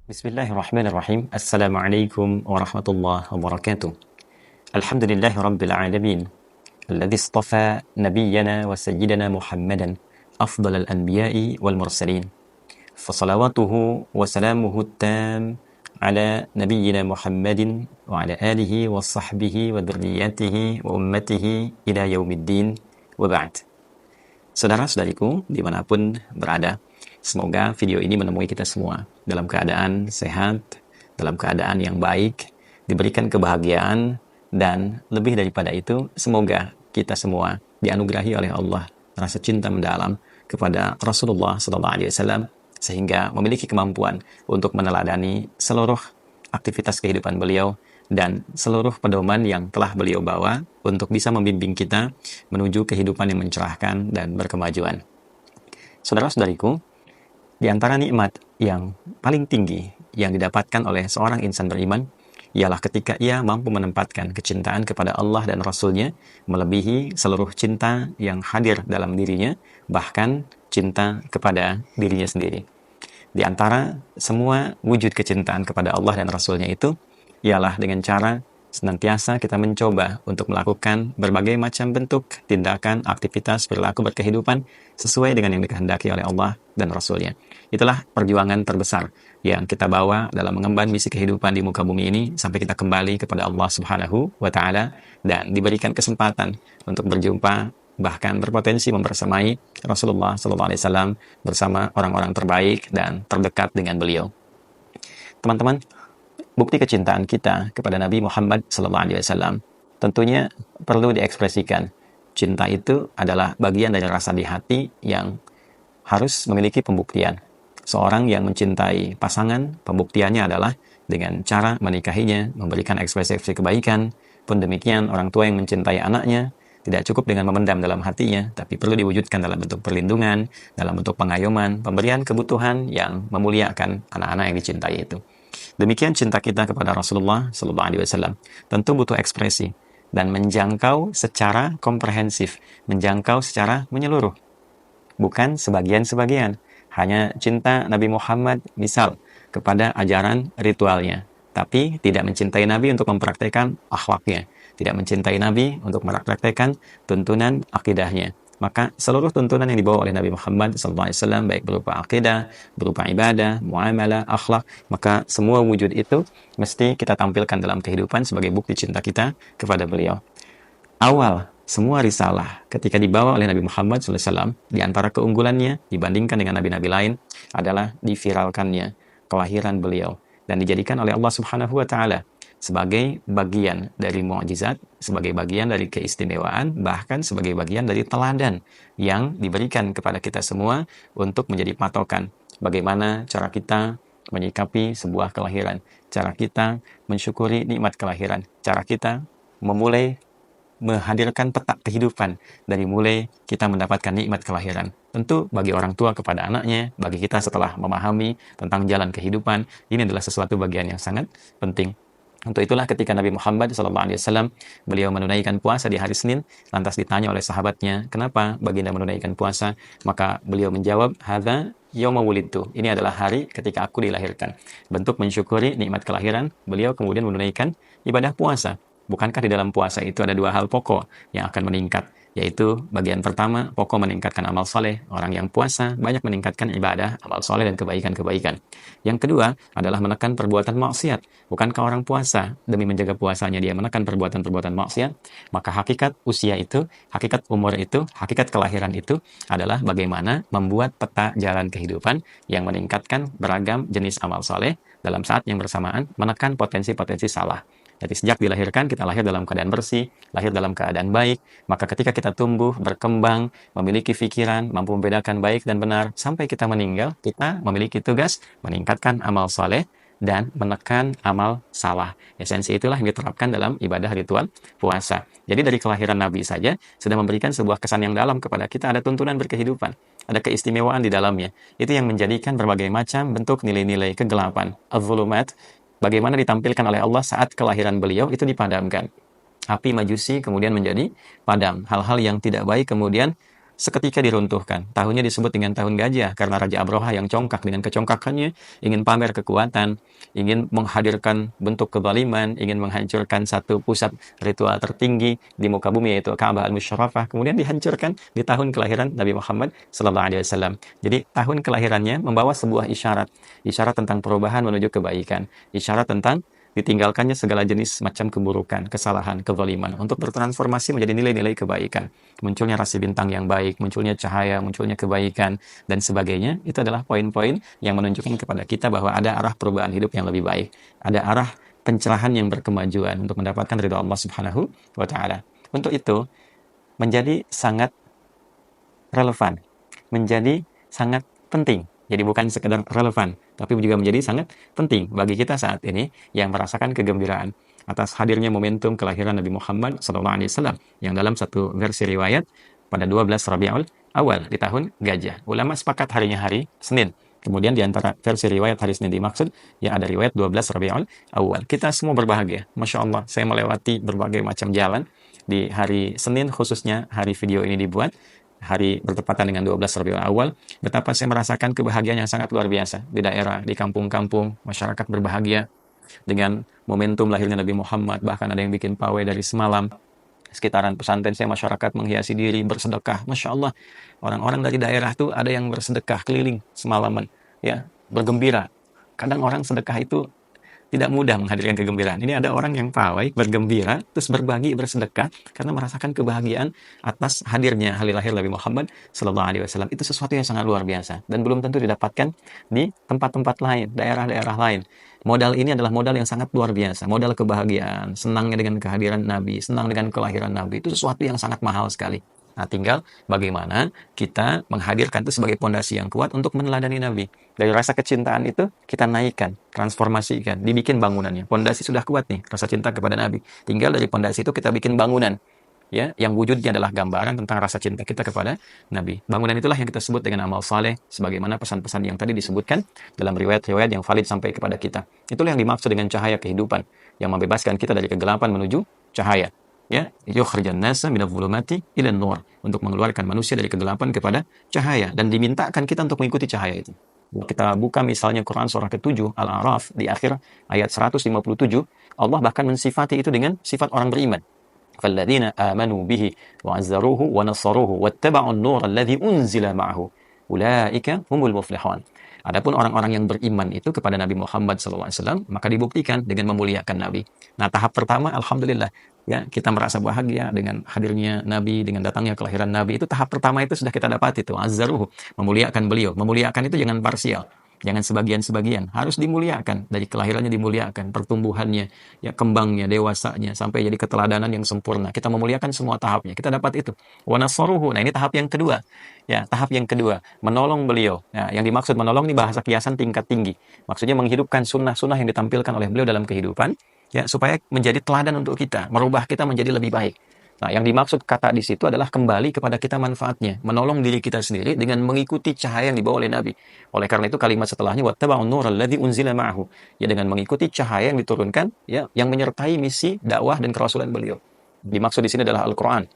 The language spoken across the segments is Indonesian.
Bismillahirrahmanirrahim. Assalamualaikum warahmatullahi wabarakatuh. Alhamdulillahi rabbil alamin. Alladhi istafa nabiyyana wa sayyidana Muhammadan afdalal anbiya'i wal mursalin. Fasalawatuhu wa salamuhu tam ala nabiyyina Muhammadin wa ala alihi wa sahbihi wa dhurriyyatihi wa ummatihi ila yaumiddin wa ba'd. Saudara-saudariku dimanapun berada, semoga video ini menemui kita semua dalam keadaan sehat, dalam keadaan yang baik, diberikan kebahagiaan, dan lebih daripada itu, semoga kita semua dianugerahi oleh Allah rasa cinta mendalam kepada Rasulullah SAW, sehingga memiliki kemampuan untuk meneladani seluruh aktivitas kehidupan beliau dan seluruh pedoman yang telah beliau bawa untuk bisa membimbing kita menuju kehidupan yang mencerahkan dan berkemajuan. Saudara-saudariku, di antara nikmat yang paling tinggi yang didapatkan oleh seorang insan beriman ialah ketika ia mampu menempatkan kecintaan kepada Allah dan Rasul-Nya melebihi seluruh cinta yang hadir dalam dirinya, bahkan cinta kepada dirinya sendiri. Di antara semua wujud kecintaan kepada Allah dan Rasul-Nya itu ialah dengan cara senantiasa kita mencoba untuk melakukan berbagai macam bentuk tindakan, aktivitas, perilaku berkehidupan sesuai dengan yang dikehendaki oleh Allah dan Rasul-Nya. Itulah perjuangan terbesar yang kita bawa dalam mengemban misi kehidupan di muka bumi ini sampai kita kembali kepada Allah Subhanahu wa Ta'ala dan diberikan kesempatan untuk berjumpa, bahkan berpotensi membersamai Rasulullah SAW bersama orang-orang terbaik dan terdekat dengan beliau. Teman-teman, bukti kecintaan kita kepada Nabi Muhammad SAW tentunya perlu diekspresikan. Cinta itu adalah bagian dari rasa di hati yang harus memiliki pembuktian. Seorang yang mencintai pasangan, pembuktiannya adalah dengan cara menikahinya, memberikan ekspresi kebaikan. Pun demikian, orang tua yang mencintai anaknya tidak cukup dengan memendam dalam hatinya, tapi perlu diwujudkan dalam bentuk perlindungan, dalam bentuk pengayoman, pemberian kebutuhan yang memuliakan anak-anak yang dicintai itu. Demikian cinta kita kepada Rasulullah SAW tentu butuh ekspresi dan menjangkau secara komprehensif, menjangkau secara menyeluruh, bukan sebagian-sebagian. Hanya cinta Nabi Muhammad misal kepada ajaran ritualnya, tapi tidak mencintai Nabi untuk mempraktekkan akhlaknya, tidak mencintai Nabi untuk mempraktekkan tuntunan akidahnya. Maka seluruh tuntunan yang dibawa oleh Nabi Muhammad SAW, baik berupa akidah, berupa ibadah, muamalah, akhlak, maka semua wujud itu mesti kita tampilkan dalam kehidupan sebagai bukti cinta kita kepada beliau. Awal semua risalah ketika dibawa oleh Nabi Muhammad SAW, di antara keunggulannya dibandingkan dengan nabi-nabi lain adalah diviralkannya kelahiran beliau dan dijadikan oleh Allah Subhanahu wa Ta'ala sebagai bagian dari mukjizat, sebagai bagian dari keistimewaan, bahkan sebagai bagian dari teladan yang diberikan kepada kita semua untuk menjadi patokan bagaimana cara kita menyikapi sebuah kelahiran, cara kita mensyukuri nikmat kelahiran, cara kita memulai menghadirkan peta kehidupan dari mulai kita mendapatkan nikmat kelahiran. Tentu bagi orang tua kepada anaknya, bagi kita setelah memahami tentang jalan kehidupan, ini adalah sesuatu bagian yang sangat penting. Untuk itulah ketika Nabi Muhammad SAW beliau menunaikan puasa di hari Senin, lantas ditanya oleh sahabatnya, kenapa baginda menunaikan puasa? Maka beliau menjawab, hadza yauma wulidtu. Ini adalah hari ketika aku dilahirkan. Bentuk mensyukuri nikmat kelahiran, beliau kemudian menunaikan ibadah puasa. Bukankah di dalam puasa itu ada dua hal pokok yang akan meningkat? Yaitu bagian pertama, pokok meningkatkan amal soleh. Orang yang puasa banyak meningkatkan ibadah, amal soleh, dan kebaikan-kebaikan. Yang kedua adalah menekan perbuatan maksiat. Bukankah orang puasa demi menjaga puasanya dia menekan perbuatan-perbuatan maksiat? Maka hakikat usia itu, hakikat umur itu, hakikat kelahiran itu adalah bagaimana membuat peta jalan kehidupan yang meningkatkan beragam jenis amal soleh dalam saat yang bersamaan menekan potensi-potensi salah. Jadi sejak dilahirkan, kita lahir dalam keadaan bersih, lahir dalam keadaan baik. Maka ketika kita tumbuh, berkembang, memiliki pikiran, mampu membedakan baik dan benar, sampai kita meninggal, kita memiliki tugas meningkatkan amal soleh dan menekan amal salah. Esensi itulah yang diterapkan dalam ibadah ritual puasa. Jadi dari kelahiran Nabi saja, sudah memberikan sebuah kesan yang dalam kepada kita, ada tuntunan berkehidupan. Ada keistimewaan di dalamnya. Itu yang menjadikan berbagai macam bentuk nilai-nilai kegelapan, az-zulumat, bagaimana ditampilkan oleh Allah saat kelahiran beliau itu dipadamkan. Api majusi kemudian menjadi padam. Hal-hal yang tidak baik kemudian seketika diruntuhkan. Tahunnya disebut dengan tahun gajah karena Raja Abraha yang congkak dengan kecongkakannya ingin pamer kekuatan, ingin menghadirkan bentuk kezaliman, ingin menghancurkan satu pusat ritual tertinggi di muka bumi yaitu Ka'bah Al-Musyarrafah, kemudian dihancurkan di tahun kelahiran Nabi Muhammad sallallahu alaihi wasallam. Jadi tahun kelahirannya membawa sebuah isyarat, isyarat tentang perubahan menuju kebaikan, isyarat tentang ditinggalkannya segala jenis macam keburukan, kesalahan, kezaliman untuk bertransformasi menjadi nilai-nilai kebaikan. Munculnya rasi bintang yang baik, munculnya cahaya, munculnya kebaikan, dan sebagainya. Itu adalah poin-poin yang menunjukkan kepada kita bahwa ada arah perubahan hidup yang lebih baik. Ada arah pencerahan yang berkemajuan untuk mendapatkan ridha Allah Subhanahu wa Ta'ala. Untuk itu, menjadi sangat relevan, menjadi sangat penting. Jadi bukan sekedar relevan, tapi juga menjadi sangat penting bagi kita saat ini yang merasakan kegembiraan atas hadirnya momentum kelahiran Nabi Muhammad SAW yang dalam satu versi riwayat pada 12 Rabiul Awal di tahun gajah. Ulama sepakat harinya hari Senin. Kemudian di antara versi riwayat hari Senin dimaksud, ya ada riwayat 12 Rabiul Awal. Kita semua berbahagia. Masya Allah, saya melewati berbagai macam jalan di hari Senin, khususnya hari video ini dibuat, hari bertepatan dengan 12 Rabiul Awal, betapa saya merasakan kebahagiaan yang sangat luar biasa di daerah, di kampung-kampung, masyarakat berbahagia dengan momentum lahirnya Nabi Muhammad, bahkan ada yang bikin pawai dari semalam. Sekitaran pesantren saya masyarakat menghiasi diri, bersedekah. Masya Allah, orang-orang dari daerah tuh ada yang bersedekah keliling semalaman, ya, bergembira. Kadang orang sedekah itu tidak mudah menghadirkan kegembiraan. Ini ada orang yang pawai, bergembira, terus berbagi, bersedekah, karena merasakan kebahagiaan atas hadirnya hari lahir Nabi Muhammad Sallallahu Alaihi Wasallam. Itu sesuatu yang sangat luar biasa dan belum tentu didapatkan di tempat-tempat lain, daerah-daerah lain. Modal ini adalah modal yang sangat luar biasa, modal kebahagiaan, senangnya dengan kehadiran Nabi, senang dengan kelahiran Nabi. Itu sesuatu yang sangat mahal sekali. Nah, tinggal bagaimana kita menghadirkan itu sebagai pondasi yang kuat untuk meneladani Nabi. Dari rasa kecintaan itu kita naikkan, transformasikan, dibikin bangunannya. Pondasi sudah kuat nih, rasa cinta kepada Nabi. Tinggal dari pondasi itu kita bikin bangunan, ya, yang wujudnya adalah gambaran tentang rasa cinta kita kepada Nabi. Bangunan itulah yang kita sebut dengan amal saleh, sebagaimana pesan-pesan yang tadi disebutkan dalam riwayat-riwayat yang valid sampai kepada kita. Itulah yang dimaksud dengan cahaya kehidupan, yang membebaskan kita dari kegelapan menuju cahaya. Ya, yukhrijan nasa minadh dhulumati ilan nur, untuk mengeluarkan manusia dari kegelapan kepada cahaya, dan dimintakan kita untuk mengikuti cahaya itu. Kita buka misalnya Quran surah ke-7 Al-A'raf di akhir ayat 157, Allah bahkan mensifati itu dengan sifat orang beriman. فَالَّذِينَ آمَنُوا بِهِ وَعَزَّرُوهُ وَنَصَّرُوهُ وَاتَّبَعُوا النُّورَ الَّذِي أُنزِلَ مَعَهُ أُولَٰئِكَ هُمُ الْمُفْلِحُونَ. Adapun orang-orang yang beriman itu kepada Nabi Muhammad SAW, maka dibuktikan dengan memuliakan Nabi. Nah, tahap pertama, alhamdulillah, ya, kita merasa bahagia dengan hadirnya Nabi, dengan datangnya kelahiran Nabi. Itu tahap pertama itu sudah kita dapat itu, azzaruhu, memuliakan beliau. Memuliakan itu jangan parsial, jangan sebagian-sebagian, harus dimuliakan. Dari kelahirannya dimuliakan, pertumbuhannya, ya, kembangnya, dewasanya, sampai jadi keteladanan yang sempurna. Kita memuliakan semua tahapnya, kita dapat itu. Wa nasaruhu, nah ini tahap yang kedua. Ya, tahap yang kedua, menolong beliau. Nah, yang dimaksud menolong ini bahasa kiasan tingkat tinggi. Maksudnya menghidupkan sunnah-sunnah yang ditampilkan oleh beliau dalam kehidupan, ya, supaya menjadi teladan untuk kita, merubah kita menjadi lebih baik. Nah, yang dimaksud kata di situ adalah kembali kepada kita manfaatnya, menolong diri kita sendiri dengan mengikuti cahaya yang dibawa oleh Nabi. Oleh karena itu kalimat setelahnya wattaba'un nural ladzi unzila ma'ahu, ya, dengan mengikuti cahaya yang diturunkan, ya, yang menyertai misi dakwah dan kerasulan beliau. Dimaksud di sini adalah Al-Qur'an.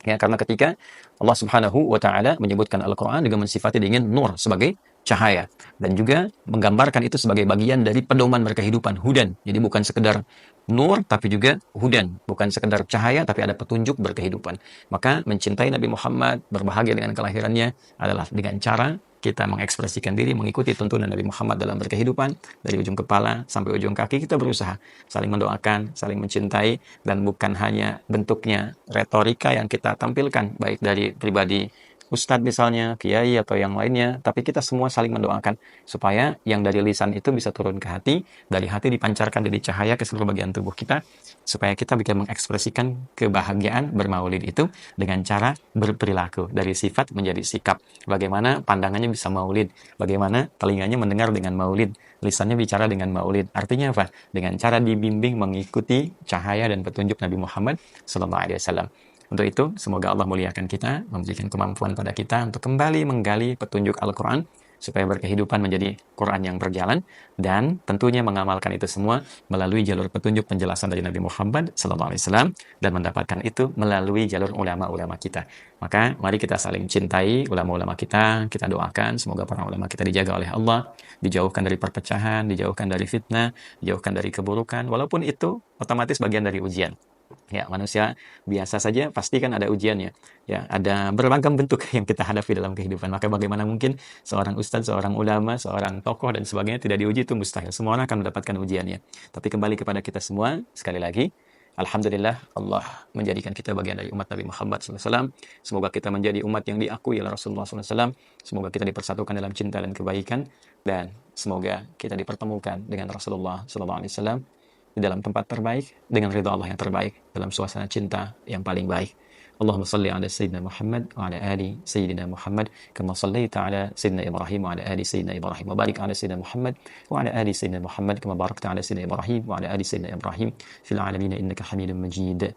Ya, karena ketika Allah Subhanahu wa Ta'ala menyebutkan Al-Quran dengan mensifati dengan nur sebagai cahaya, dan juga menggambarkan itu sebagai bagian dari pedoman berkehidupan, hudan. Jadi bukan sekedar nur tapi juga hudan, bukan sekedar cahaya tapi ada petunjuk berkehidupan. Maka mencintai Nabi Muhammad, berbahagia dengan kelahirannya adalah dengan cara kita mengekspresikan diri, mengikuti tuntunan Nabi Muhammad dalam berkehidupan, dari ujung kepala sampai ujung kaki. Kita berusaha saling mendoakan, saling mencintai, dan bukan hanya bentuknya retorika yang kita tampilkan, baik dari pribadi ustadz misalnya, kiai atau yang lainnya, tapi kita semua saling mendoakan supaya yang dari lisan itu bisa turun ke hati, dari hati dipancarkan dari cahaya ke seluruh bagian tubuh kita, supaya kita bisa mengekspresikan kebahagiaan bermaulid itu dengan cara berperilaku, dari sifat menjadi sikap. Bagaimana pandangannya bisa maulid, bagaimana telinganya mendengar dengan maulid, lisannya bicara dengan maulid. Artinya apa? Dengan cara dibimbing mengikuti cahaya dan petunjuk Nabi Muhammad SAW. Untuk itu, semoga Allah muliakan kita, memberikan kemampuan pada kita untuk kembali menggali petunjuk Al-Quran, supaya berkehidupan menjadi Quran yang berjalan, dan tentunya mengamalkan itu semua melalui jalur petunjuk penjelasan dari Nabi Muhammad SAW, dan mendapatkan itu melalui jalur ulama-ulama kita. Maka mari kita saling cintai ulama-ulama kita doakan semoga para ulama kita dijaga oleh Allah, dijauhkan dari perpecahan, dijauhkan dari fitnah, dijauhkan dari keburukan, walaupun itu otomatis bagian dari ujian. Ya, manusia biasa saja pasti kan ada ujiannya. Ya, ada beragam bentuk yang kita hadapi dalam kehidupan. Maka bagaimana mungkin seorang ustadz, seorang ulama, seorang tokoh dan sebagainya tidak diuji, itu mustahil. Semua orang akan mendapatkan ujiannya. Tapi kembali kepada kita semua, sekali lagi, alhamdulillah Allah menjadikan kita bagian dari umat Nabi Muhammad SAW. Semoga kita menjadi umat yang diakui oleh Rasulullah SAW. Semoga kita dipersatukan dalam cinta dan kebaikan, dan semoga kita dipertemukan dengan Rasulullah SAW di dalam tempat terbaik, dengan ridha Allah yang terbaik, dalam suasana cinta yang paling baik. Allahumma salli ala Sayyidina Muhammad wa ala ali Sayyidina Muhammad kama sallaita ala Sayyidina Ibrahim wa ala ali Sayyidina Ibrahim, wa barik ala Sayyidina Muhammad wa ala ali Sayyidina Muhammad kama barakta ala Sayyidina Ibrahim wa ala ali Sayyidina Ibrahim fil alamin innaka Hamidum Majid.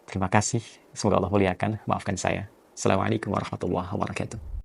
Terima kasih, semoga Allah muliakan. Maafkan saya. Assalamualaikum warahmatullahi wabarakatuh.